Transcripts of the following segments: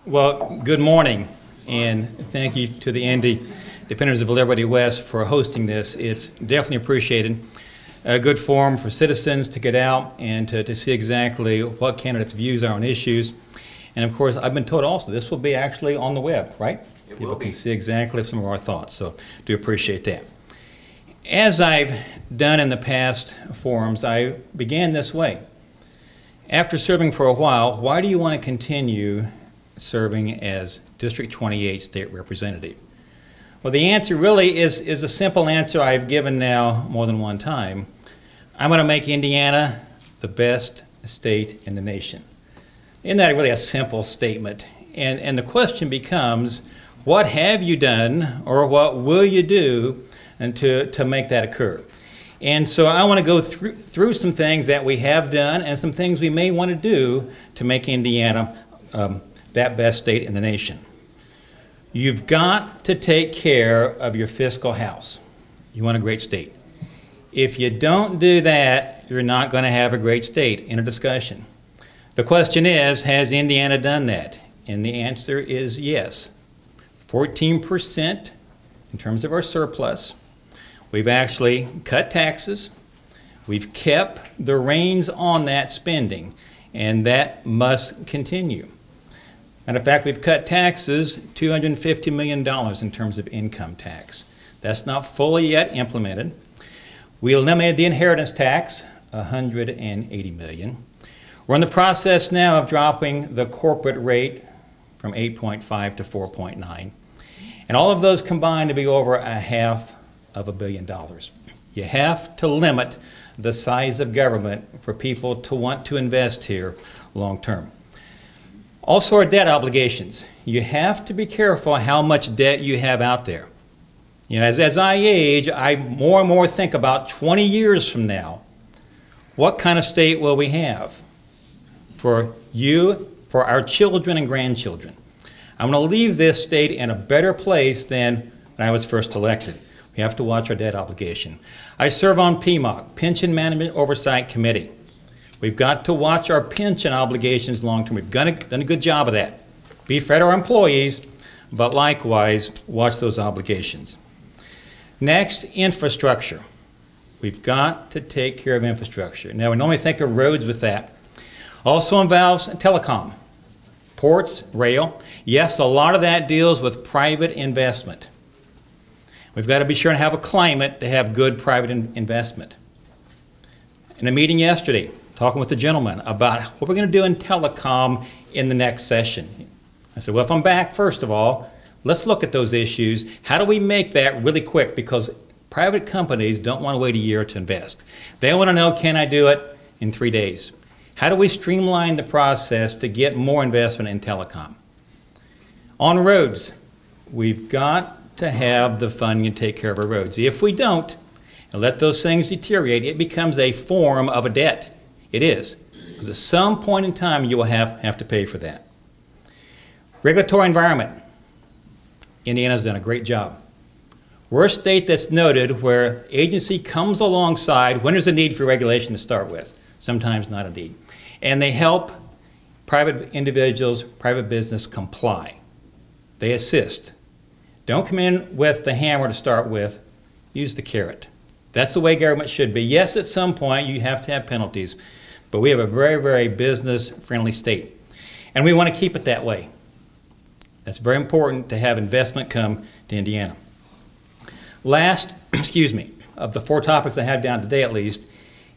Well, good morning, and thank you to the Indy Defenders of Liberty West for hosting this. It's definitely appreciated. A good forum for citizens to get out and to see exactly what candidates' views are on issues. And of course, I've been told also this will be actually on the web, right? People can see exactly some of our thoughts, so do appreciate that. As I've done in the past forums, I began this way. After serving for a while, why do you want to continue serving as District 28 State Representative? Well, the answer really is a simple answer I've given now more than one time. I'm going to make Indiana the best state in the nation. Isn't that really a simple statement? And the question becomes, what have you done or what will you do to make that occur? And so I want to go through some things that we have done and some things we may want to do to make Indiana that best state in the nation. You've got to take care of your fiscal house. You want a great state. If you don't do that, you're not going to have a great state in a discussion. The question is, has Indiana done that? And the answer is yes. 14% in terms of our surplus. We've actually cut taxes. We've kept the reins on that spending, and that must continue. Matter of fact, we've cut taxes $250 million in terms of income tax. That's not fully yet implemented. We eliminated the inheritance tax, $180 million. We're in the process now of dropping the corporate rate from 8.5 to 4.9. And all of those combined to be over $500 million. You have to limit the size of government for people to want to invest here long term. Also, our debt obligations. You have to be careful how much debt you have out there. You know, as I age, I more and more think about 20 years from now, what kind of state will we have for you, for our children and grandchildren? I'm going to leave this state in a better place than when I was first elected. We have to watch our debt obligation. I serve on PMOC, Pension Management Oversight Committee. We've got to watch our pension obligations long term. We've done a good job of that. Be fair to our employees, but likewise, watch those obligations. Next, infrastructure. We've got to take care of infrastructure. Now, we normally think of roads with that. Also involves telecom, ports, rail. Yes, a lot of that deals with private investment. We've got to be sure and have a climate to have good private investment. In a meeting yesterday, talking with the gentleman about what we're going to do in telecom in the next session. I said, well, if I'm back, first of all, let's look at those issues. How do we make that really quick? Because private companies don't want to wait a year to invest. They want to know, can I do it in 3 days? How do we streamline the process to get more investment in telecom? On roads, we've got to have the funding to take care of our roads. If we don't, and let those things deteriorate, it becomes a form of a debt. It is. Because at some point in time, you will have to pay for that. Regulatory environment. Indiana's done a great job. We're a state that's noted where agency comes alongside when there's a need for regulation to start with. Sometimes not a need. And they help private individuals, private business comply. They assist. Don't come in with the hammer to start with. Use the carrot. That's the way government should be. Yes, at some point you have to have penalties, but we have a very, very business-friendly state. And we want to keep it that way. That's very important to have investment come to Indiana. Last, of the 4 topics I have down today at least,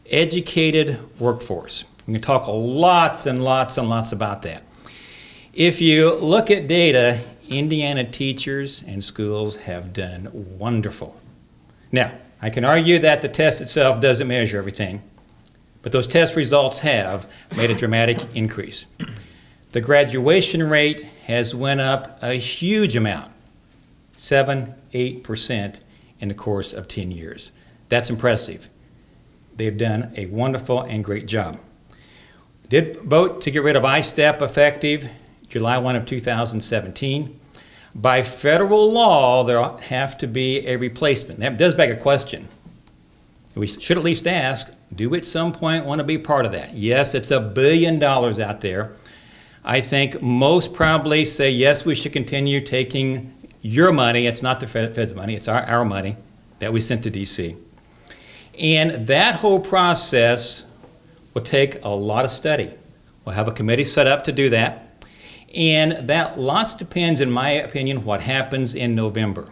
educated workforce. We can talk lots and lots and lots about that. If you look at data, Indiana teachers and schools have done wonderful. Now, I can argue that the test itself doesn't measure everything, but those test results have made a dramatic increase. The graduation rate has went up a huge amount, 7–8% in the course of 10 years. That's impressive. They've done a wonderful and great job. Did vote to get rid of I-STEP effective July 1 of 2017. By federal law, there have to be a replacement. That does beg a question. We should at least ask, do we at some point want to be part of that? Yes, it's $1 billion out there. I think most probably say, yes, we should continue taking your money. It's not the Fed's money, it's our money that we sent to D.C. And that whole process will take a lot of study. We'll have a committee set up to do that. And that lots depends, in my opinion, what happens in November.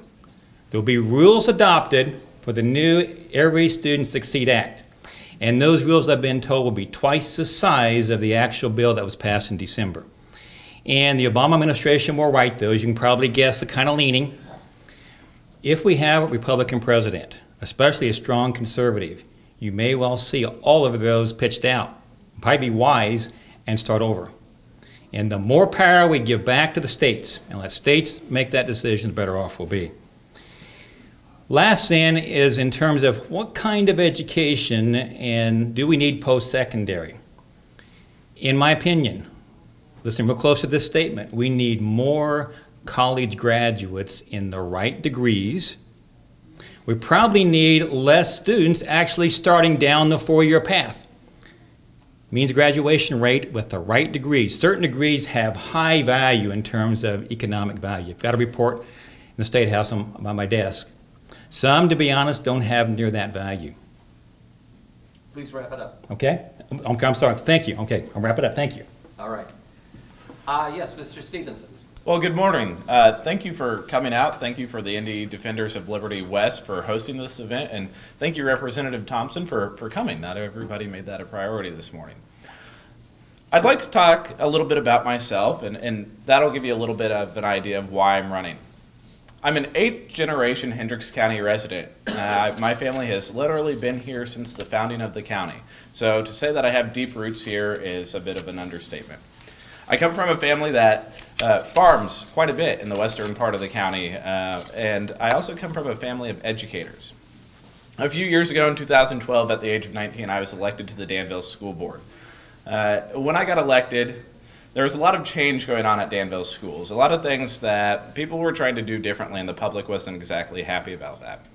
There will be rules adopted for the new Every Student Succeed Act. And those rules, I've been told, will be twice the size of the actual bill that was passed in December. And the Obama administration will write those. You can probably guess the kind of leaning. If we have a Republican president, especially a strong conservative, you may well see all of those pitched out. Probably be wise and start over. And the more power we give back to the states and let states make that decision, the better off we'll be. Last then is in terms of what kind of education and do we need post-secondary? In my opinion, listen real close to this statement, we need more college graduates in the right degrees. We probably need less students actually starting down the four-year path. Means graduation rate with the right degrees. Certain degrees have high value in terms of economic value. I've got a report in the State House on my desk. Some, to be honest, don't have near that value. Please wrap it up. Okay? I'm sorry. Thank you. Okay, I'll wrap it up. Thank you. All right. Yes, Mr. Stephenson. Well, good morning. Thank you for coming out. Thank you for the Indy Defenders of Liberty West for hosting this event. And thank you, Representative Thompson, for coming. Not everybody made that a priority this morning. I'd like to talk a little bit about myself, and that'll give you a little bit of an idea of why I'm running. I'm an 8th-generation Hendricks County resident. My family has literally been here since the founding of the county. So to say that I have deep roots here is a bit of an understatement. I come from a family that farms quite a bit in the western part of the county, and I also come from a family of educators. A few years ago in 2012, at the age of 19, I was elected to the Danville School Board. When I got elected, there was a lot of change going on at Danville schools, a lot of things that people were trying to do differently, and the public wasn't exactly happy about that.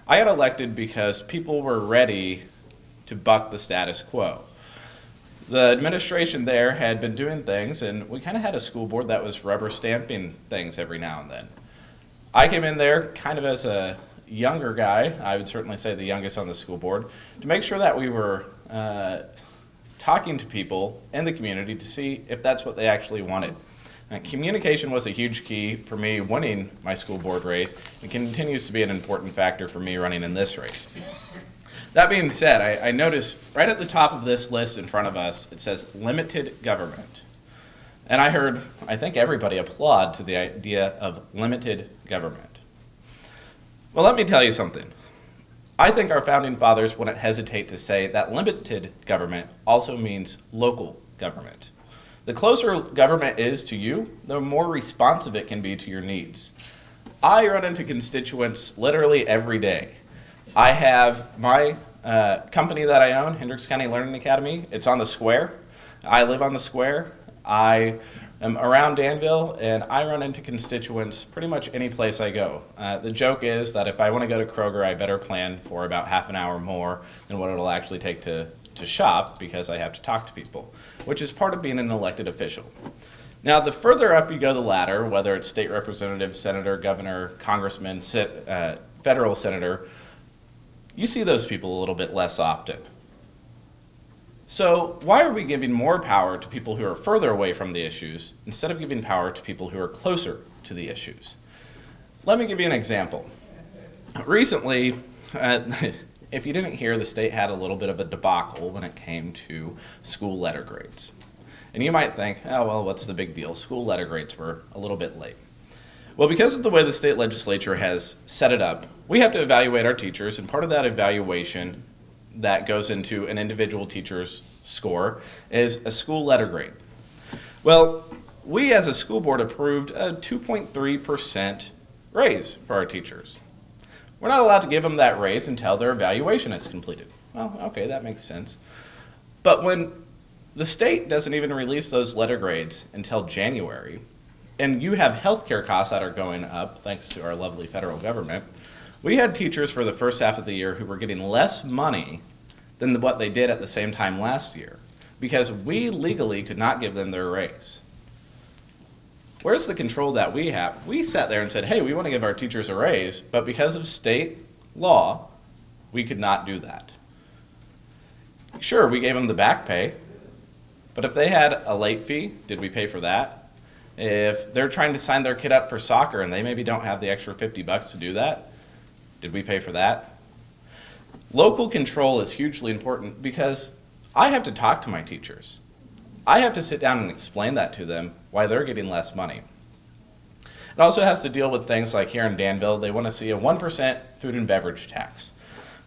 I got elected because people were ready to buck the status quo. The administration there had been doing things, and we kind of had a school board that was rubber stamping things every now and then. I came in there kind of as a younger guy, I would certainly say the youngest on the school board, to make sure that we were talking to people in the community to see if that's what they actually wanted. And communication was a huge key for me winning my school board race and continues to be an important factor for me running in this race. That being said, I noticed right at the top of this list in front of us, it says limited government. And I heard, I think everybody applaud to the idea of limited government. Well, let me tell you something. I think our founding fathers wouldn't hesitate to say that limited government also means local government. The closer government is to you, the more responsive it can be to your needs. I run into constituents literally every day. I have my company that I own, Hendricks County Learning Academy. It's on the square. I live on the square. I am around Danville, and I run into constituents pretty much any place I go. The joke is that if I want to go to Kroger, I better plan for about half an hour more than what it'll actually take to shop, because I have to talk to people, which is part of being an elected official. Now, the further up you go the ladder, whether it's state representative, senator, governor, congressman, federal senator, you see those people a little bit less often. So why are we giving more power to people who are further away from the issues instead of giving power to people who are closer to the issues? Let me give you an example. Recently, if you didn't hear, the state had a little bit of a debacle when it came to school letter grades. And you might think, oh, well, what's the big deal? School letter grades were a little bit late. Well, because of the way the state legislature has set it up, we have to evaluate our teachers, and part of that evaluation that goes into an individual teacher's score is a school letter grade. Well, we as a school board approved a 2.3% raise for our teachers. We're not allowed to give them that raise until their evaluation is completed. Well, okay, that makes sense. But when the state doesn't even release those letter grades until January, and you have healthcare costs that are going up thanks to our lovely federal government, we had teachers for the first half of the year who were getting less money than what they did at the same time last year because we legally could not give them their raise. Where's the control that we have? We sat there and said, hey, we want to give our teachers a raise, but because of state law, we could not do that. Sure, we gave them the back pay, but if they had a late fee, did we pay for that? If they're trying to sign their kid up for soccer and they maybe don't have the extra $50 to do that, did we pay for that? Local control is hugely important because I have to talk to my teachers. I have to sit down and explain that to them, why they're getting less money. It also has to deal with things like here in Danville, they want to see a 1% food and beverage tax.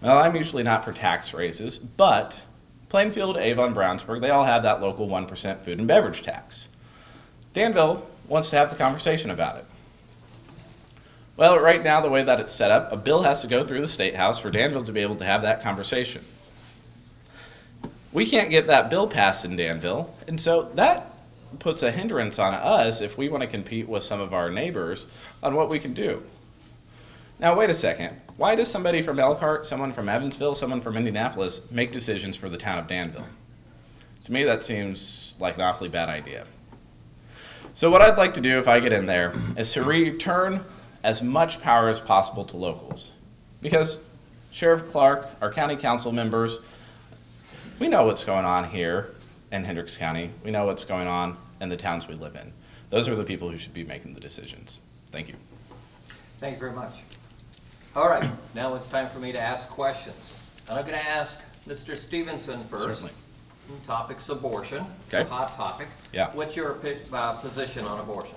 Well, I'm usually not for tax raises, but Plainfield, Avon, Brownsburg, they all have that local 1% food and beverage tax. Danville wants to have the conversation about it. Well, right now, the way that it's set up, a bill has to go through the State House for Danville to be able to have that conversation. We can't get that bill passed in Danville, and so that puts a hindrance on us if we want to compete with some of our neighbors on what we can do. Now, wait a second. Why does somebody from Elkhart, someone from Evansville, someone from Indianapolis make decisions for the town of Danville? To me, that seems like an awfully bad idea. So what I'd like to do if I get in there is to return as much power as possible to locals. Because Sheriff Clark, our county council members, we know what's going on here in Hendricks County. We know what's going on in the towns we live in. Those are the people who should be making the decisions. Thank you. Thank you very much. All right, now it's time for me to ask questions. And I'm going to ask Mr. Stephenson first. Certainly. Topic's abortion. Okay. It's a hot topic. Yeah. What's your position on abortion?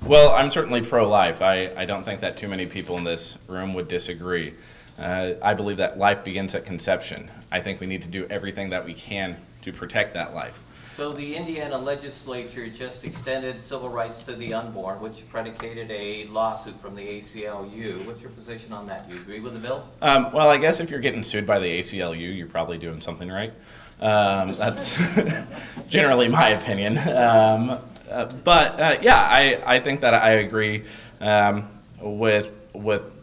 Well, I'm certainly pro-life. I don't think that too many people in this room would disagree. I believe that life begins at conception. I think we need to do everything that we can to protect that life. So the Indiana legislature just extended civil rights to the unborn, which predicated a lawsuit from the ACLU. What's your position on that? Do you agree with the bill? Well, I guess if you're getting sued by the ACLU, you're probably doing something right. That's generally my opinion. Yeah, I think that I agree with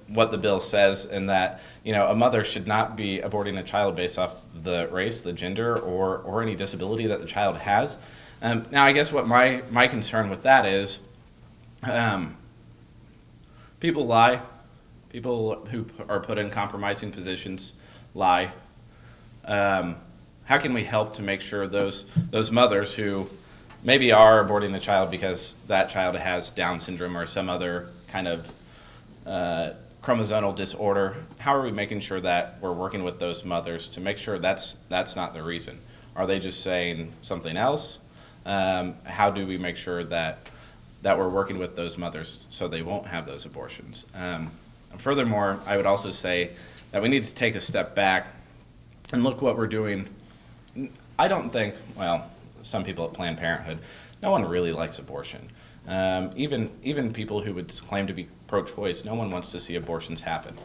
what the bill says, in that, you know, a mother should not be aborting a child based off the race, the gender, or any disability that the child has. Now, I guess what my concern with that is, people lie. People who are put in compromising positions lie. How can we help to make sure those mothers who maybe are aborting a child because that child has Down syndrome or some other kind of chromosomal disorder, how are we making sure that we're working with those mothers to make sure that's not the reason? Are they just saying something else? How do we make sure that we're working with those mothers so they won't have those abortions? Furthermore, I would also say that we need to take a step back and look what we're doing. I don't think, well, some people at Planned Parenthood, no one really likes abortion. Even people who would claim to be pro-choice, no one wants to see abortions happen.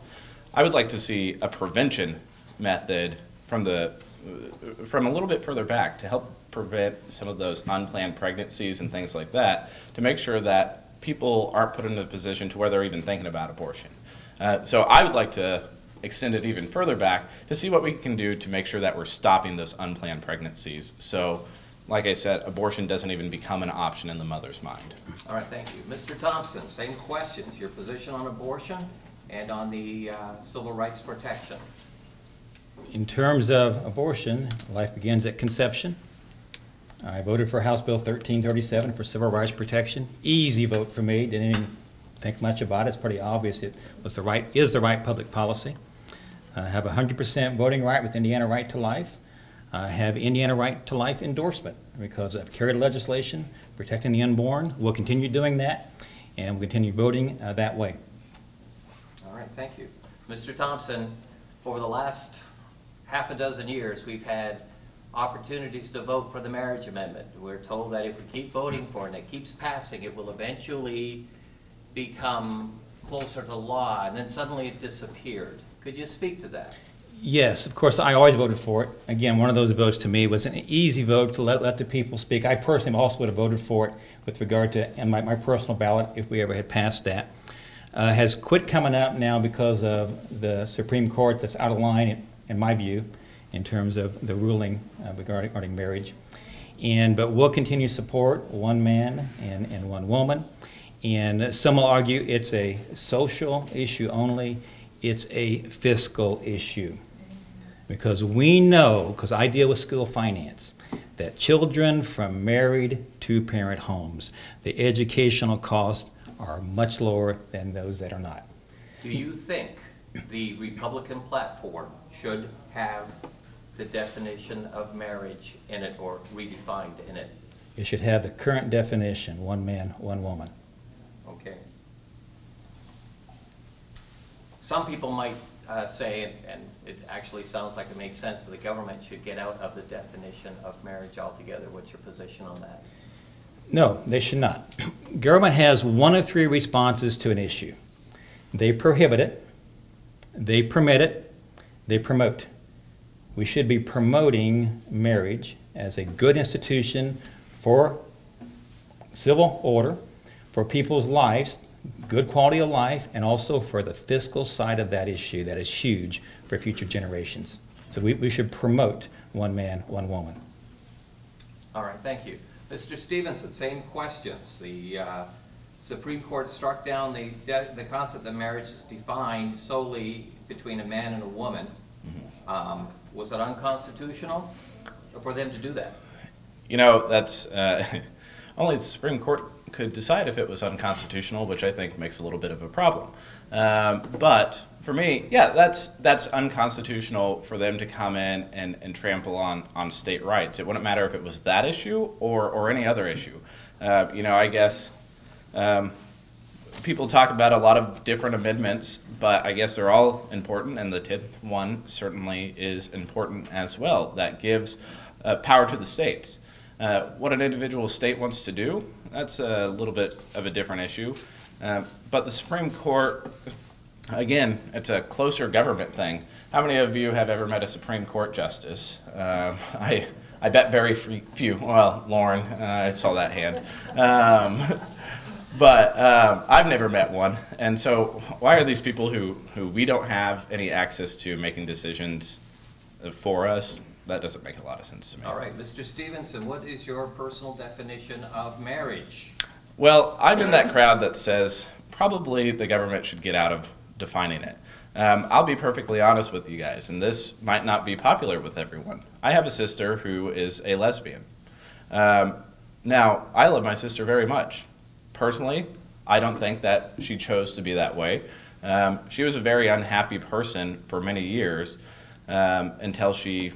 I would like to see a prevention method from a little bit further back to help prevent some of those unplanned pregnancies and things like that, to make sure that people aren't put in a position to where they're even thinking about abortion. So I would like to extend it even further back to see what we can do to make sure that we're stopping those unplanned pregnancies. So, like I said, abortion doesn't even become an option in the mother's mind. All right, thank you. Mr. Thompson, same questions. Your position on abortion and on the civil rights protection. In terms of abortion, life begins at conception. I voted for House Bill 1337 for civil rights protection. Easy vote for me. Didn't even think much about it. It's pretty obvious it was the right public policy. I have 100% voting right with Indiana Right to Life. I have Indiana Right to Life endorsement because I've carried legislation protecting the unborn. We'll continue doing that, and we'll continue voting that way. All right, thank you. Mr. Thompson, over the last half a dozen years, we've had opportunities to vote for the marriage amendment. We're told that if we keep voting for it and it keeps passing, it will eventually become closer to law, and then suddenly it disappeared. Could you speak to that? Yes, of course, I always voted for it. Again, one of those votes to me was an easy vote to let the people speak. I personally also would have voted for it with regard to my personal ballot if we ever had passed that. Has quit coming up now because of the Supreme Court that's out of line, in my view, in terms of the ruling regarding marriage. But we'll continue to support one man and one woman. And some will argue it's a social issue only. It's a fiscal issue. Because we know, because I deal with school finance, that children from married two-parent homes, the educational costs are much lower than those that are not. Do you think the Republican platform should have the definition of marriage in it or redefined in it? It should have the current definition, one man, one woman. Okay. Some people might say, and it actually sounds like it makes sense, that the government should get out of the definition of marriage altogether. What's your position on that? No, they should not. Government has one of three responses to an issue. They prohibit it, they permit it, they promote. We should be promoting marriage as a good institution for civil order, for people's lives, good quality of life, and also for the fiscal side of that issue that is huge for future generations. So we should promote one man, one woman. All right, thank you. Mr. Stephenson, same questions. The Supreme Court struck down the concept that marriage is defined solely between a man and a woman. Was it unconstitutional for them to do that? You know, that's only the Supreme Court could decide if it was unconstitutional, which I think makes a little bit of a problem. But for me, yeah, that's unconstitutional for them to come in and trample on state rights. It wouldn't matter if it was that issue or any other issue. You know, I guess people talk about a lot of different amendments, but I guess they're all important, and the 10th one certainly is important as well. That gives power to the states. What an individual state wants to do, that's a little bit of a different issue. But the Supreme Court, again, it's a closer government thing. How many of you have ever met a Supreme Court justice? I bet very few. Well, Lauren, I saw that hand. But I've never met one. And so why are these people who we don't have any access to making decisions for us? That doesn't make a lot of sense to me. All right, Mr. Stephenson, what is your personal definition of marriage? Well, I'm in that crowd that says probably the government should get out of defining it. I'll be perfectly honest with you guys, and this might not be popular with everyone. I have a sister who is a lesbian. Now, I love my sister very much. Personally, I don't think that she chose to be that way. She was a very unhappy person for many years until she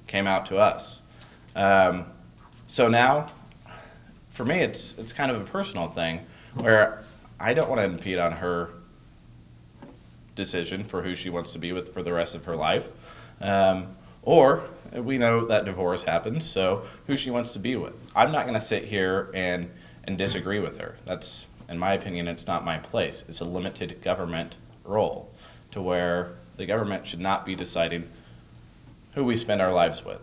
came out to us. So now, for me, it's kind of a personal thing where I don't want to impede on her decision for who she wants to be with for the rest of her life. Or we know that divorce happens, so who she wants to be with. I'm not going to sit here and disagree with her. That's, in my opinion, it's not my place. It's a limited government role to where the government should not be deciding who we spend our lives with.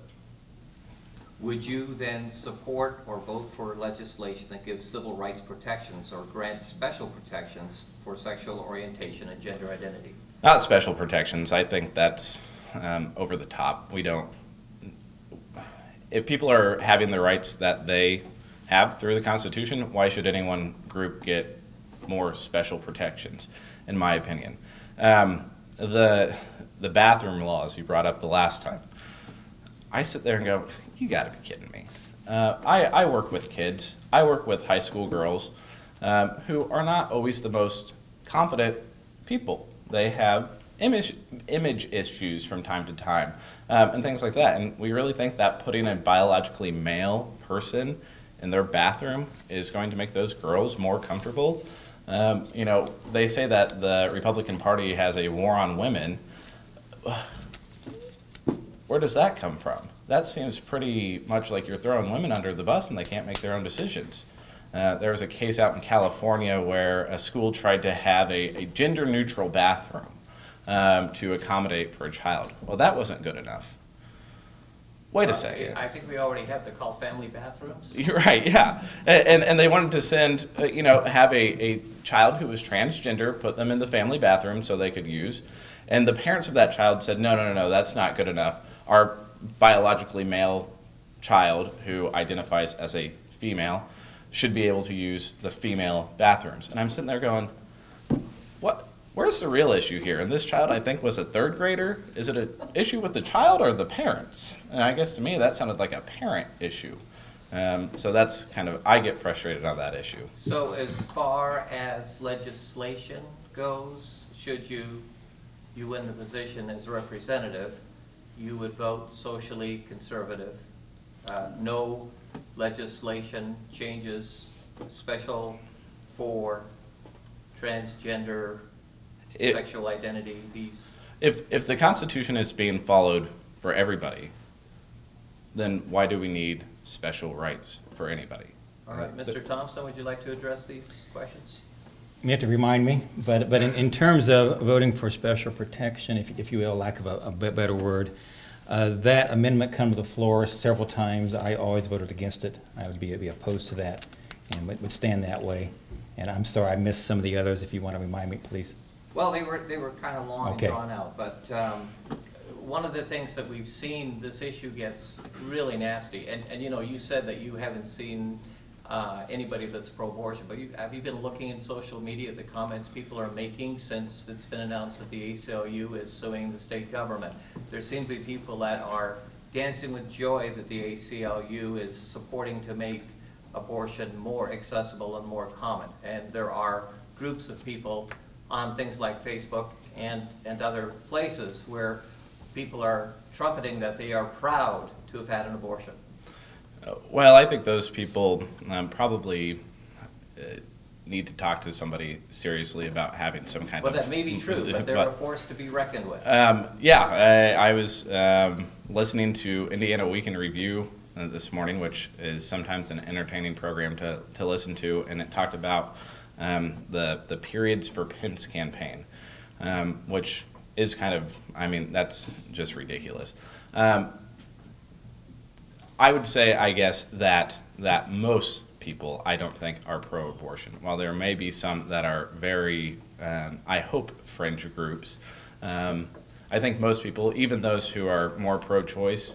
Would you then support or vote for legislation that gives civil rights protections or grants special protections for sexual orientation and gender identity? Not special protections. I think that's over the top. We don't. If people are having the rights that they have through the Constitution, why should any one group get more special protections, in my opinion? The bathroom laws you brought up the last time, I sit there and go, you gotta be kidding me. I work with kids, I work with high school girls who are not always the most confident people. They have image issues from time to time and things like that. And we really think that putting a biologically male person in their bathroom is going to make those girls more comfortable. You know, they say that the Republican Party has a war on women. Where does that come from? That seems pretty much like you're throwing women under the bus and they can't make their own decisions. There was a case out in California where a school tried to have a gender-neutral bathroom to accommodate for a child. Well, that wasn't good enough. Wait a second. I think we already have the call family bathrooms. You're right, yeah. And they wanted to send, you know, have a child who was transgender, put them in the family bathroom so they could use. And the parents of that child said, no, that's not good enough. Our biologically male child, who identifies as a female, should be able to use the female bathrooms. And I'm sitting there going, what? Where's the real issue here? And this child, I think, was a third grader. Is it an issue with the child or the parents? And I guess to me, that sounded like a parent issue. So that's kind of, I get frustrated on that issue. So as far as legislation goes, should you win the position as representative, you would vote socially conservative. No legislation changes special for transgender, sexual identity, these. If the Constitution is being followed for everybody, then why do we need special rights for anybody? All right, Mr. Thompson, would you like to address these questions? You have to remind me, but in terms of voting for special protection, if you will, lack of a better word, that amendment come to the floor several times. I always voted against it. I would be opposed to that and would stand that way. And I'm sorry I missed some of the others. If you want to remind me, please. Well, they were kind of long Okay. and drawn out, but one of the things that we've seen, this issue gets really nasty. And you know, you said that you haven't seen anybody that's pro-abortion, but have you been looking in social media at the comments people are making since it's been announced that the ACLU is suing the state government? There seem to be people that are dancing with joy that the ACLU is supporting to make abortion more accessible and more common. And there are groups of people on things like Facebook and other places where people are trumpeting that they are proud to have had an abortion. Well, I think those people probably need to talk to somebody seriously about having some kind Well, of... that may be true, but they're a force to be reckoned with. Yeah, I was listening to Indiana Week in Review this morning, which is sometimes an entertaining program to listen to, and it talked about the Periods for Pence campaign, which is kind of, I mean, that's just ridiculous. I would say, I guess, that most people, I don't think, are pro-abortion. While there may be some that are very, I hope, fringe groups, I think most people, even those who are more pro-choice,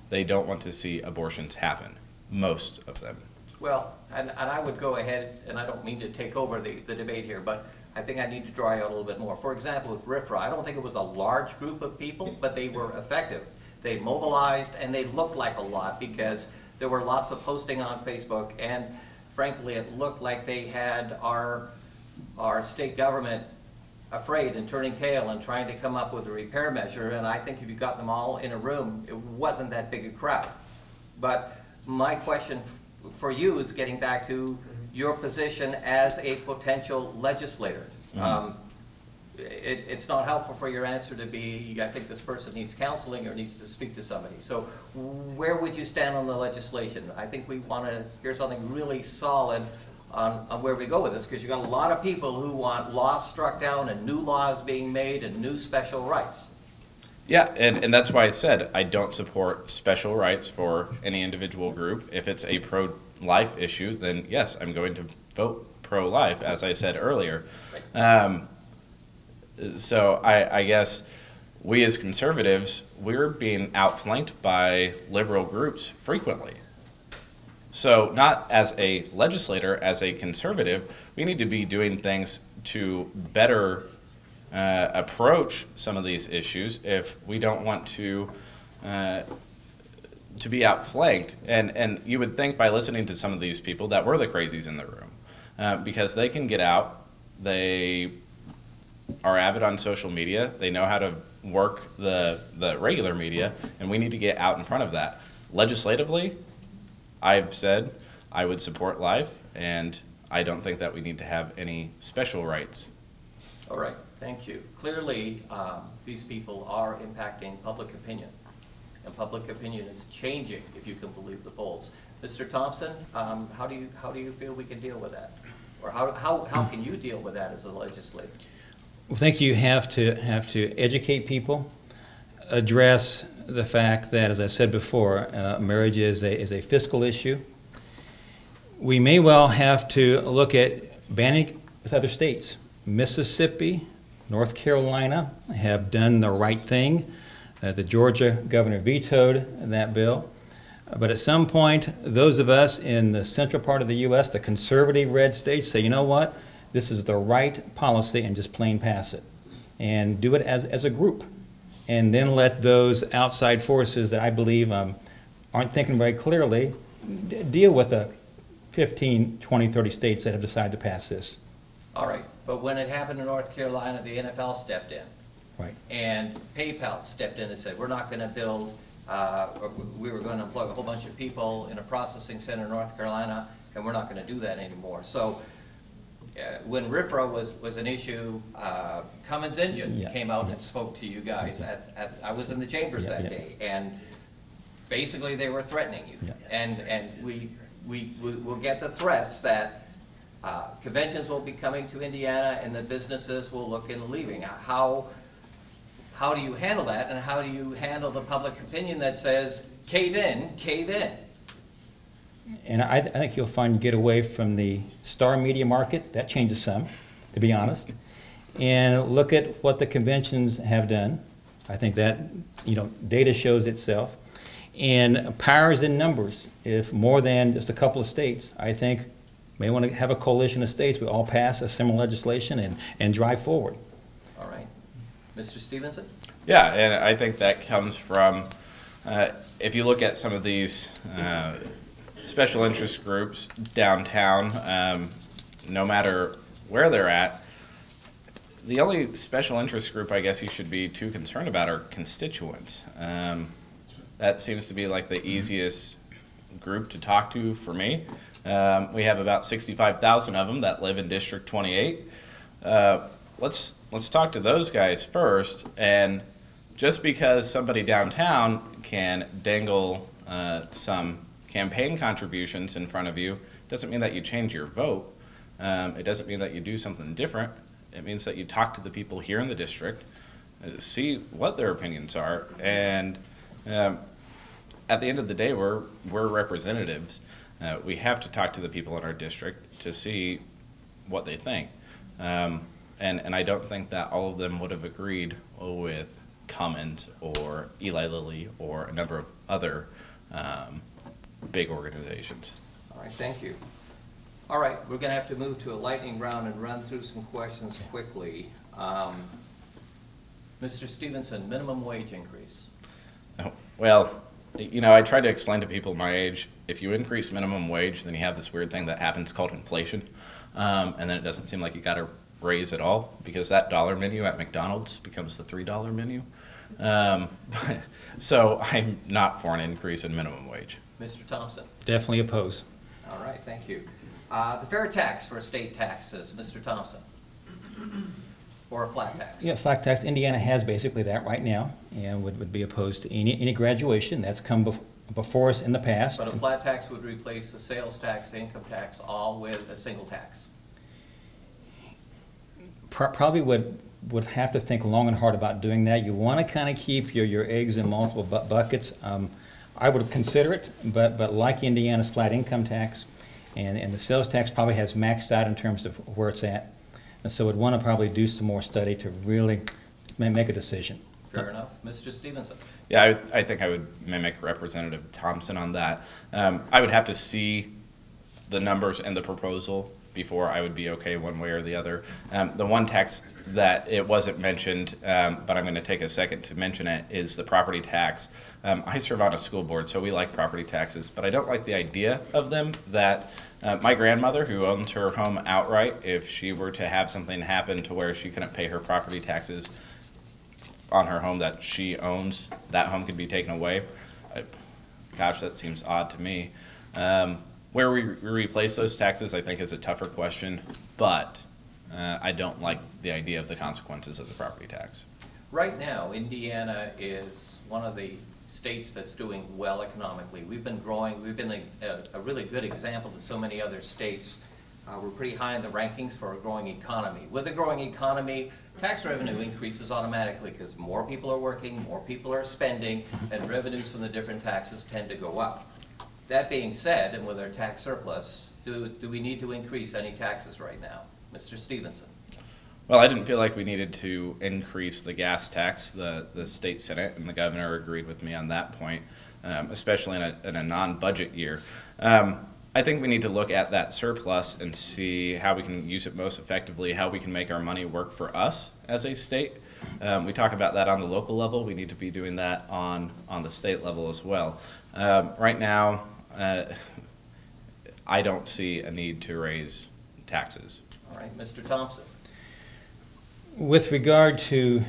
they don't want to see abortions happen, most of them. Well, and I would go ahead, and I don't mean to take over the debate here, but I think I need to draw out a little bit more. For example, with RFRA, I don't think it was a large group of people, but they were effective. They mobilized, and they looked like a lot because there were lots of posting on Facebook, and frankly, it looked like they had our state government afraid and turning tail and trying to come up with a repair measure, and I think if you got them all in a room, it wasn't that big a crowd. But my question for you is getting back to your position as a potential legislator. It's not helpful for your answer to be, I think this person needs counseling or needs to speak to somebody. So where would you stand on the legislation? I think we want to hear something really solid on where we go with this, because you've got a lot of people who want laws struck down and new laws being made and new special rights. Yeah, and that's why I said I don't support special rights for any individual group. If it's a pro-life issue, then yes, I'm going to vote pro-life, as I said earlier. Right. So I guess we as conservatives, we're being outflanked by liberal groups frequently. So not as a legislator, as a conservative, we need to be doing things to better approach some of these issues if we don't want to be outflanked. And you would think by listening to some of these people that we're the crazies in the room, because they can get out, they are avid on social media, they know how to work the regular media, and we need to get out in front of that. Legislatively, I've said I would support life, and I don't think that we need to have any special rights. All right, thank you. Clearly, these people are impacting public opinion, and public opinion is changing, if you can believe the polls. Mr. Thompson, how do you feel we can deal with that? Or how can you deal with that as a legislator? I think you have to educate people, address the fact that, as I said before, marriage is a fiscal issue. We may well have to look at banning with other states. Mississippi, North Carolina have done the right thing. The Georgia governor vetoed that bill. But at some point, those of us in the central part of the U.S., the conservative red states, say, you know what, this is the right policy, and just plain pass it. And do it as a group. And then let those outside forces that I believe aren't thinking very clearly deal with the 15, 20, 30 states that have decided to pass this. All right, but when it happened in North Carolina, the NFL stepped in. Right. And PayPal stepped in and said, we're not going to build, we were going to employ a whole bunch of people in a processing center in North Carolina, and we're not going to do that anymore. So when RFRA was an issue, Cummins Engine came out and spoke to you guys. I was in the chambers that day, and basically they were threatening you. And we'll get the threats that conventions will be coming to Indiana and the businesses will look into leaving. How do you handle that, and how do you handle the public opinion that says, cave in, cave in? And I think you'll find you get away from the star media market. That changes some, to be honest. And look at what the conventions have done. I think that, data shows itself. And powers in numbers. If more than just a couple of states, I think, may want to have a coalition of states. We all pass a similar legislation and drive forward. All right. Mr. Stephenson? Yeah, and I think that comes from, if you look at some of these special interest groups downtown, no matter where they're at, the only special interest group I guess you should be too concerned about are constituents. That seems to be like the easiest group to talk to for me. We have about 65,000 of them that live in District 28. Let's talk to those guys first, and just because somebody downtown can dangle some campaign contributions in front of you doesn't mean that you change your vote. It doesn't mean that you do something different. It means that you talk to the people here in the district, see what their opinions are, and at the end of the day, we're representatives. We have to talk to the people in our district to see what they think. And I don't think that all of them would have agreed with Cummins or Eli Lilly or a number of other big organizations. All right, thank you. All right, we're going to have to move to a lightning round and run through some questions quickly. Mr. Stephenson, minimum wage increase. Oh, well, I try to explain to people my age, if you increase minimum wage, then you have this weird thing that happens called inflation. And then it doesn't seem like you got to raise at all, because that dollar menu at McDonald's becomes the $3 menu. So I'm not for an increase in minimum wage. Mr. Thompson? Definitely oppose. All right, thank you. The fair tax for state taxes, Mr. Thompson? Or a flat tax? Yeah, flat tax. Indiana has basically that right now, and would be opposed to any graduation. That's come before us in the past. But a flat tax would replace the sales tax, the income tax, all with a single tax. Probably would have to think long and hard about doing that. You want to kind of keep your eggs in multiple buckets. I would consider it, but like Indiana's flat income tax, and the sales tax probably has maxed out in terms of where it's at. And so would want to probably do some more study to really make a decision. Fair enough. Mr. Stephenson? Yeah, I think I would mimic Representative Thompson on that. I would have to see the numbers and the proposal before I would be okay one way or the other. The one tax that it wasn't mentioned, but I'm going to take a second to mention it, is the property tax. I serve on a school board, so we like property taxes, but I don't like the idea of them that my grandmother, who owns her home outright, if she were to have something happen to where she couldn't pay her property taxes on her home that she owns, that home could be taken away. Gosh, that seems odd to me. Where we replace those taxes, I think, is a tougher question, but I don't like the idea of the consequences of the property tax. Right now, Indiana is one of the states that's doing well economically. We've been growing. We've been a really good example to so many other states. We're pretty high in the rankings for a growing economy. With a growing economy, tax revenue increases automatically because more people are working, more people are spending, and revenues from the different taxes tend to go up. That being said, and with our tax surplus, do we need to increase any taxes right now? Mr. Stephenson? Well, I didn't feel like we needed to increase the gas tax. The state senate and the governor agreed with me on that point. especially in a non-budget year. I think we need to look at that surplus and see how we can use it most effectively, how we can make our money work for us as a state. We talk about that on the local level. We need to be doing that on the state level as well. Right now, I don't see a need to raise taxes. All right, Mr. Thompson. With regard to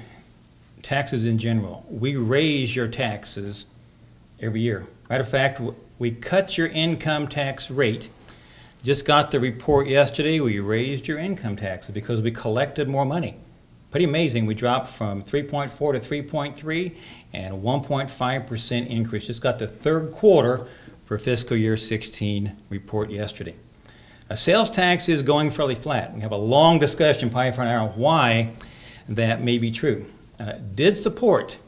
taxes in general, we raise your taxes every year. Matter of fact, we cut your income tax rate. Just got the report yesterday, we raised your income taxes because we collected more money. Pretty amazing, we dropped from 3.4 to 3.3 and a 1.5% increase. Just got the third quarter for fiscal year 16 report yesterday. Sales tax is going fairly flat. We have a long discussion, probably for an hour, on why that may be true. Did support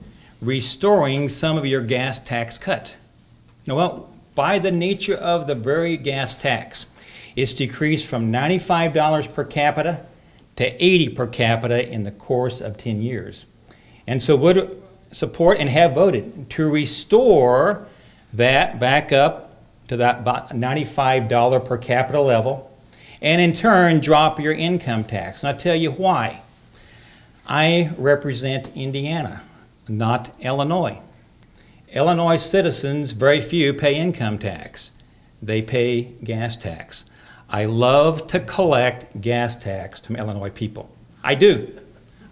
restoring some of your gas tax cut. You know what? By the nature of the very gas tax, it's decreased from $95 per capita to $80 per capita in the course of 10 years. And so would support and have voted to restore that back up to that $95 per capita level, and in turn drop your income tax. And I'll tell you why. I represent Indiana, not Illinois. Illinois citizens, very few, pay income tax. They pay gas tax. I love to collect gas tax from Illinois people. I do.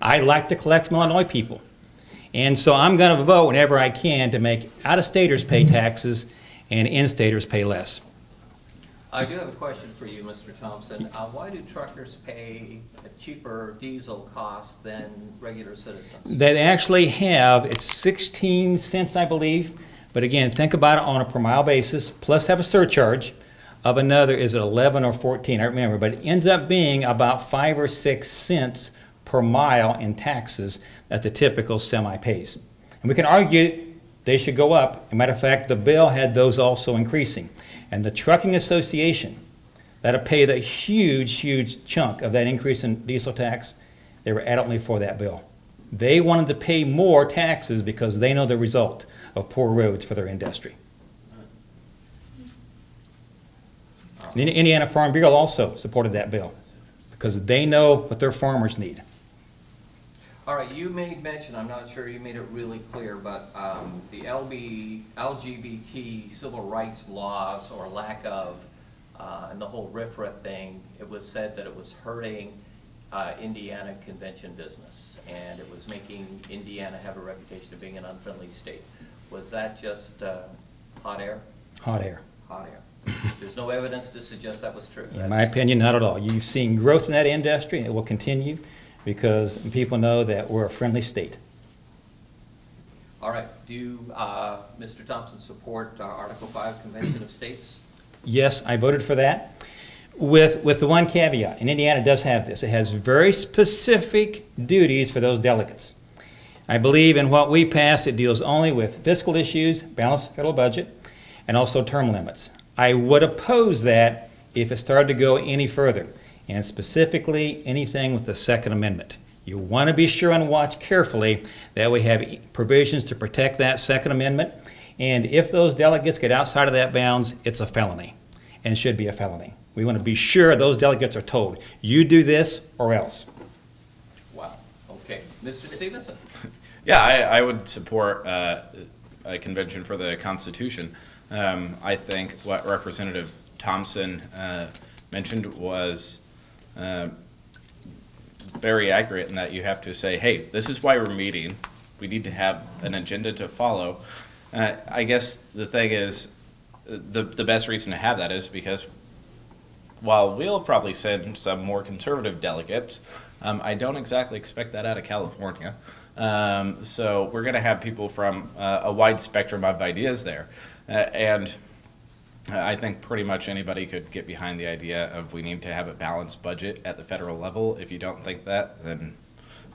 I like to collect from Illinois people. And so I'm going to vote whenever I can to make out-of-staters pay taxes and in-staters pay less. I do have a question for you, Mr. Thompson. Why do truckers pay a cheaper diesel cost than regular citizens? They actually have, it's 16 cents, I believe. But again, think about it on a per mile basis, plus have a surcharge of another, is it 11 or 14? I don't remember, but it ends up being about 5 or 6 cents per mile in taxes that the typical semi pays. And we can argue they should go up. As a matter of fact, the bill had those also increasing. And the Trucking Association, that'll pay the huge, huge chunk of that increase in diesel tax, they were adamantly for that bill. They wanted to pay more taxes because they know the result of poor roads for their industry. And Indiana Farm Bureau also supported that bill because they know what their farmers need. All right, you made mention, I'm not sure you made it really clear, but the LGBT civil rights laws or lack of, and the whole RFRA thing, it was said that it was hurting Indiana convention business, and it was making Indiana have a reputation of being an unfriendly state. Was that just hot air? Hot air. Hot air. There's no evidence to suggest that was true. In my opinion, not at all. You've seen growth in that industry, and it will continue because people know that we're a friendly state. All right. Do you, Mr. Thompson, support Article 5 Convention of States? Yes, I voted for that. With the one caveat, and Indiana does have this, it has very specific duties for those delegates. I believe in what we passed, it deals only with fiscal issues, balanced federal budget, and also term limits. I would oppose that if it started to go any further, and specifically anything with the Second Amendment. You want to be sure and watch carefully that we have provisions to protect that Second Amendment, and if those delegates get outside of that bounds, it's a felony, and should be a felony. We want to be sure those delegates are told, you do this or else. Wow. Okay. Mr. Stephenson? Yeah, I would support a convention for the Constitution. I think what Representative Thompson mentioned was very accurate in that you have to say, hey, this is why we're meeting. We need to have an agenda to follow. I guess the thing is, the best reason to have that is because while we'll probably send some more conservative delegates, I don't exactly expect that out of California. So we're going to have people from a wide spectrum of ideas there. And I think pretty much anybody could get behind the idea of we need to have a balanced budget at the federal level. If you don't think that, then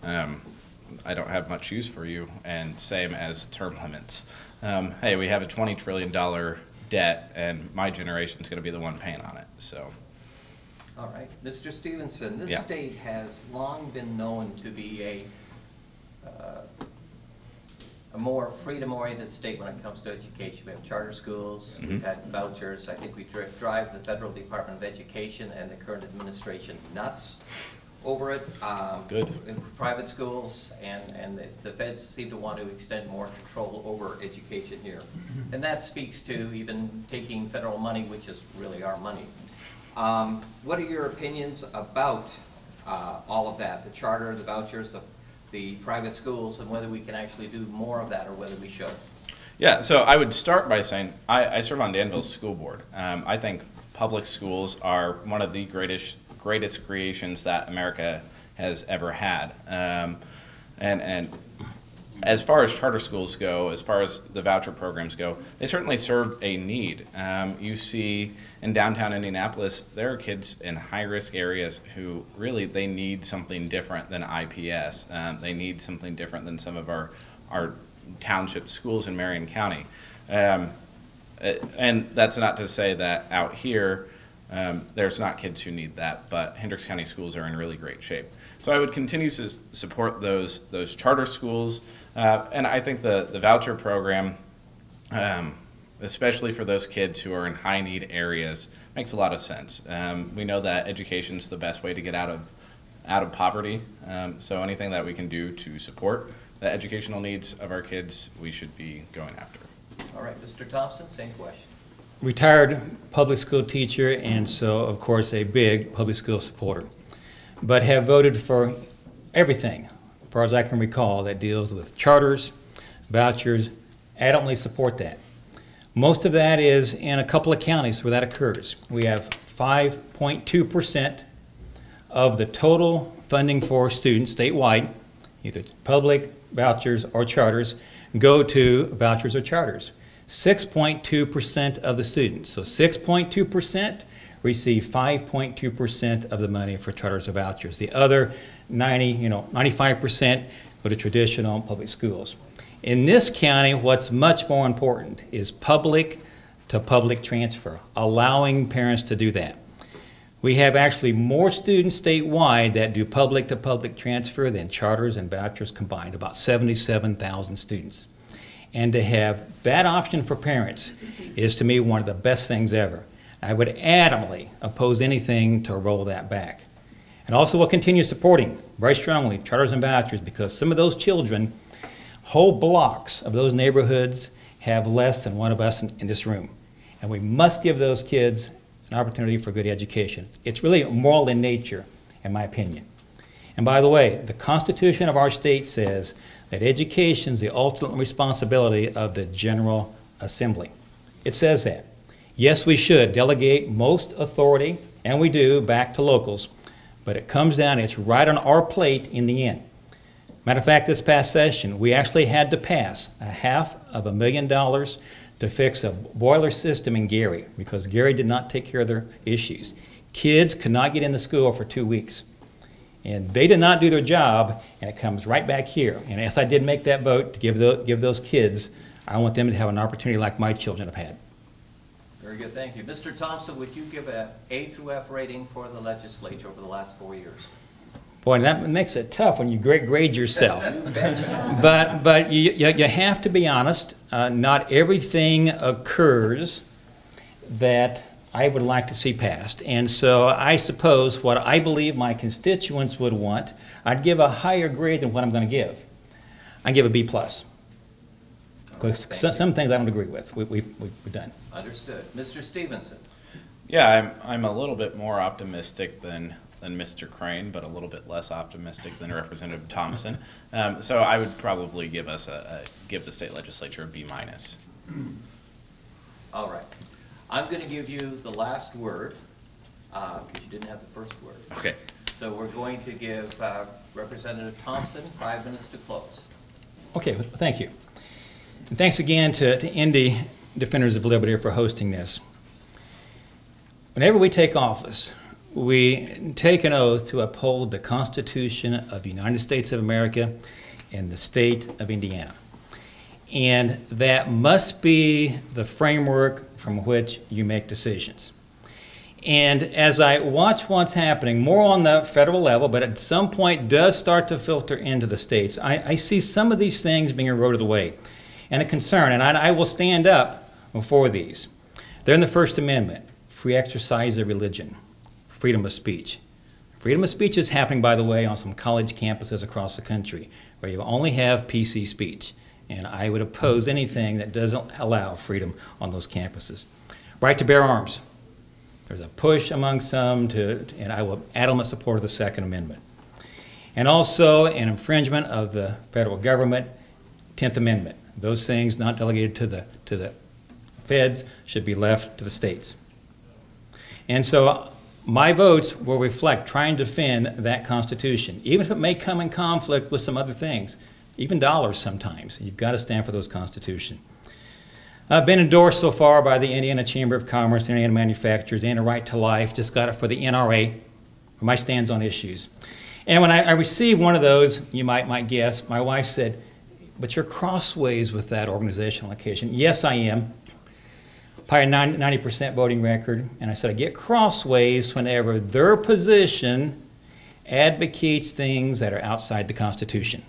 I don't have much use for you, and same as term limits. Hey, we have a $20 trillion debt, and my generation's going to be the one paying on it. So. All right. Mr. Stephenson, this state has long been known to be a more freedom-oriented state when it comes to education. We have charter schools, we've had vouchers. I think we drive the Federal Department of Education and the current administration nuts over it. Good. In private schools, and the feds seem to want to extend more control over education here. And that speaks to even taking federal money, which is really our money. What are your opinions about all of that, the charter, the vouchers, the private schools, and whether we can actually do more of that or whether we should? Yeah, so I would start by saying I serve on Danville's school board. I think public schools are one of the greatest creations that America has ever had. And as far as charter schools go, as far as the voucher programs go, they certainly serve a need. You see in downtown Indianapolis, there are kids in high-risk areas who really, they need something different than IPS. They need something different than some of our township schools in Marion County. And that's not to say that out here, there's not kids who need that, but Hendricks County schools are in really great shape. So I would continue to support those charter schools, and I think the voucher program, especially for those kids who are in high need areas, makes a lot of sense. We know that education's the best way to get out of poverty, so anything that we can do to support the educational needs of our kids, we should be going after. All right, Mr. Thompson, same question. Retired public school teacher, and so, of course, a big public school supporter, but have voted for everything, as far as I can recall, that deals with charters, vouchers. Adamantly support that. Most of that is in a couple of counties where that occurs. We have 5.2% of the total funding for students statewide, either public, vouchers, or charters, go to vouchers or charters. 6.2% of the students. So 6.2% receive 5.2% of the money for charters or vouchers. The other 95% go to traditional public schools. In this county, what's much more important is public to public transfer, allowing parents to do that. We have actually more students statewide that do public to public transfer than charters and vouchers combined, about 77,000 students. And to have that option for parents is, to me, one of the best things ever. I would adamantly oppose anything to roll that back. And also will continue supporting very strongly charters and vouchers, because some of those children, whole blocks of those neighborhoods, have less than one of us in this room. And we must give those kids an opportunity for good education. It's really moral in nature, in my opinion. And by the way, the Constitution of our state says that education is the ultimate responsibility of the General Assembly. It says that. Yes, we should delegate most authority, and we do, back to locals, but it comes down, it's right on our plate in the end. Matter of fact, this past session, we actually had to pass $500,000 to fix a boiler system in Gary, because Gary did not take care of their issues. Kids could not get into school for 2 weeks. And they did not do their job, and it comes right back here. And as I did make that vote to give those kids, I want them to have an opportunity like my children have had. Very good, thank you. Mr. Thompson, would you give an A through F rating for the legislature over the last 4 years? Boy, that makes it tough when you grade yourself. but you have to be honest. Not everything occurs that I would like to see passed. And so I suppose what I believe my constituents would want, I'd give a higher grade than what I'm going to give. I'd give a B+. Because some things I don't agree with, we've done. Understood. Mr. Stephenson. Yeah, I'm a little bit more optimistic than Mr. Crane, but a little bit less optimistic than Representative Thompson. So I would probably give the state legislature a B-. All right. I'm going to give you the last word, because you didn't have the first word. Okay. So we're going to give Representative Thompson 5 minutes to close. Okay, well, thank you. And thanks again to Indy Defenders of Liberty for hosting this. Whenever we take office, we take an oath to uphold the Constitution of the United States of America and the state of Indiana. And that must be the framework from which you make decisions. And as I watch what's happening, more on the federal level, but at some point does start to filter into the states, I see some of these things being eroded away. And a concern, and I will stand up for these. They're in the First Amendment: free exercise of religion, freedom of speech. Freedom of speech is happening, by the way, on some college campuses across the country, where you only have PC speech. And I would oppose anything that doesn't allow freedom on those campuses. Right to bear arms. There's a push among some and I will adamant support of the Second Amendment. And also an infringement of the federal government, 10th Amendment. Those things not delegated to the feds should be left to the states. And so my votes will reflect trying to defend that Constitution, even if it may come in conflict with some other things, even dollars sometimes. You've got to stand for those Constitution. I've been endorsed so far by the Indiana Chamber of Commerce, Indiana Manufacturers, and a Right to Life. Just got it for the NRA, for my stands on issues. And when I received one of those, you might guess, my wife said, "But you're crossways with that organizational occasion." Yes, I am. Probably 90% voting record. And I said, I get crossways whenever their position advocates things that are outside the Constitution.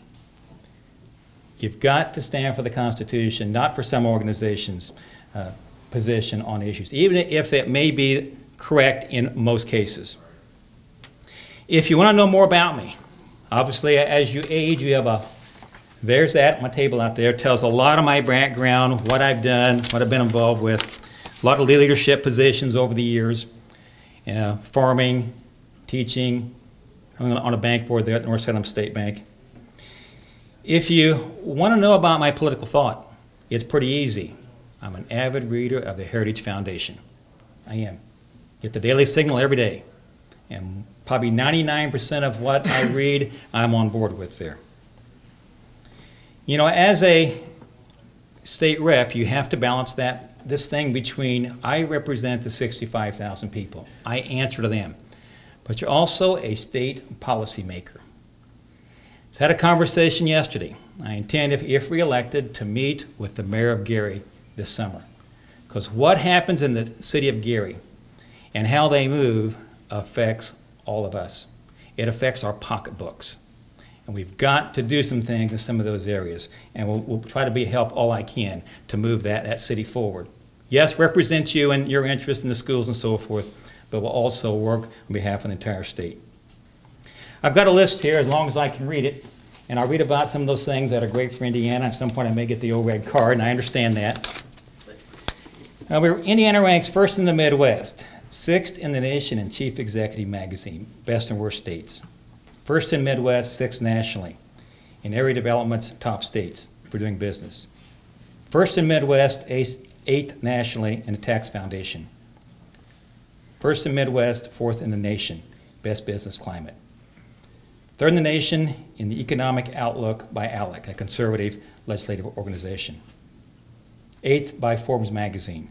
You've got to stand for the Constitution, not for some organization's position on issues, even if it may be correct in most cases. If you want to know more about me, obviously as you age, you have there's that, my table out there, tells a lot of my background, what I've done, what I've been involved with, a lot of leadership positions over the years, farming, teaching, I'm on a bank board there at North Salem State Bank. If you want to know about my political thought, it's pretty easy. I'm an avid reader of the Heritage Foundation. I am. Get the Daily Signal every day. And probably 99% of what I read, I'm on board with there. You know, as a state rep, you have to balance this thing between I represent the 65,000 people. I answer to them. But you're also a state policymaker. So I had a conversation yesterday. I intend, if reelected, to meet with the mayor of Gary this summer. Because what happens in the city of Gary and how they move affects all of us. It affects our pocketbooks. And we've got to do some things in some of those areas. And we'll try to be help all I can to move that city forward. Yes, represent you and your interest in the schools and so forth, but we'll also work on behalf of the entire state. I've got a list here as long as I can read it, and I'll read about some of those things that are great for Indiana. At some point I may get the old red card, and I understand that. Indiana ranks first in the Midwest, 6th in the nation in Chief Executive Magazine, Best and Worst States. First in Midwest, 6th nationally, in Area Development's top states for doing business. First in Midwest, 8th nationally in the Tax Foundation. First in Midwest, 4th in the nation, Best Business Climate. 3rd in the nation in the Economic Outlook by ALEC, a conservative legislative organization. 8th by Forbes magazine.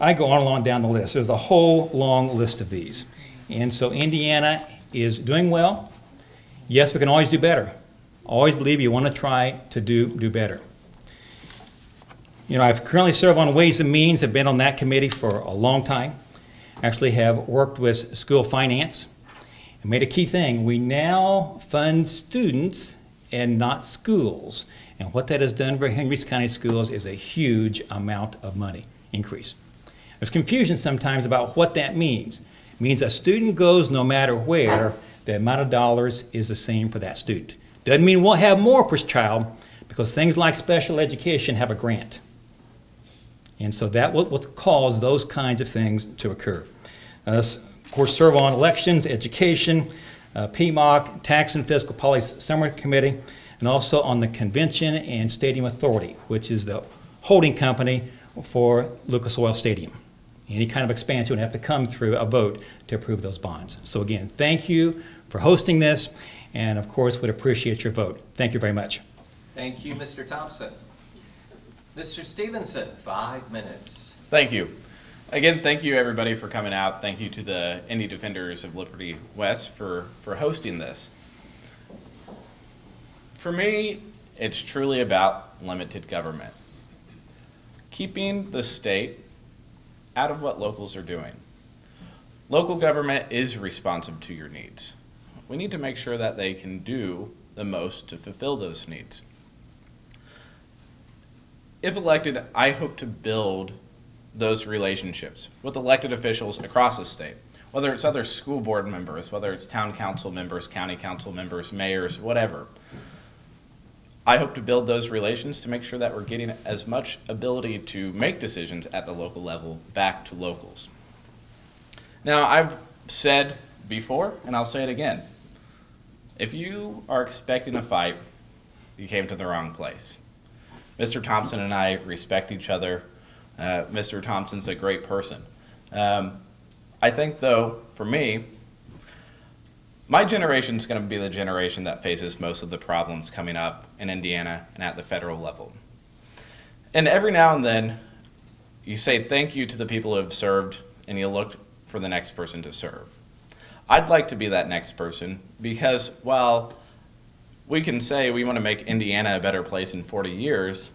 I go on and on down the list. There's a whole long list of these. And so Indiana is doing well. Yes, we can always do better. Always believe you want to try to do better. You know, I've currently served on Ways and Means, have been on that committee for a long time. Actually have worked with school finance and made a key thing. We now fund students and not schools. And what that has done for Henry County Schools is a huge amount of money increase. There's confusion sometimes about what that means. It means a student goes no matter where, the amount of dollars is the same for that student. Doesn't mean we'll have more per child, because things like special education have a grant. And so that will cause those kinds of things to occur. Of course, serve on elections, education, PMOC, Tax and Fiscal Policy Summer Committee, and also on the Convention and Stadium Authority, which is the holding company for Lucas Oil Stadium. Any kind of expansion would have to come through a vote to approve those bonds. So again, thank you for hosting this, and of course would appreciate your vote. Thank you very much. Thank you, Mr. Thompson. Mr. Stephenson, 5 minutes. Thank you. Again, thank you everybody for coming out. Thank you to the Indy Defenders of Liberty West for hosting this. For me, it's truly about limited government. Keeping the state out of what locals are doing. Local government is responsive to your needs. We need to make sure that they can do the most to fulfill those needs. If elected, I hope to build those relationships with elected officials across the state, whether it's other school board members, whether it's town council members, county council members, mayors, whatever. I hope to build those relations to make sure that we're getting as much ability to make decisions at the local level back to locals. Now, I've said before, and I'll say it again, if you are expecting a fight, you came to the wrong place. Mr. Thompson and I respect each other. Mr. Thompson's a great person. I think, though, for me, my generation is going to be the generation that faces most of the problems coming up in Indiana and at the federal level. And every now and then, you say thank you to the people who have served, and you look for the next person to serve. I'd like to be that next person, because while we can say we want to make Indiana a better place in 40 years,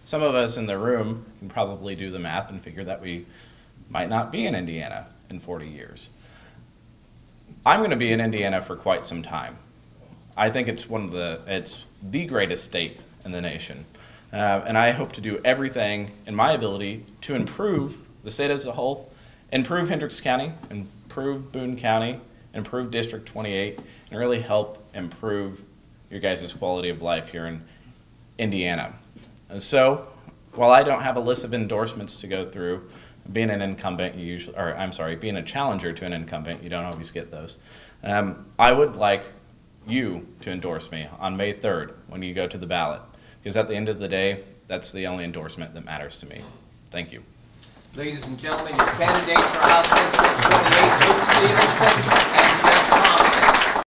some of us in the room can probably do the math and figure that we might not be in Indiana in 40 years. I'm going to be in Indiana for quite some time. I think it's the greatest state in the nation. And I hope to do everything in my ability to improve the state as a whole, improve Hendricks County, improve Boone County, improve District 28, and really help improve your guys' quality of life here in Indiana. And so, while I don't have a list of endorsements to go through, being an incumbent, being a challenger to an incumbent, you don't always get those. I would like you to endorse me on May 3rd when you go to the ballot, because at the end of the day, that's the only endorsement that matters to me. Thank you. Ladies and gentlemen, your candidates for House District 28, Luke Stephenson and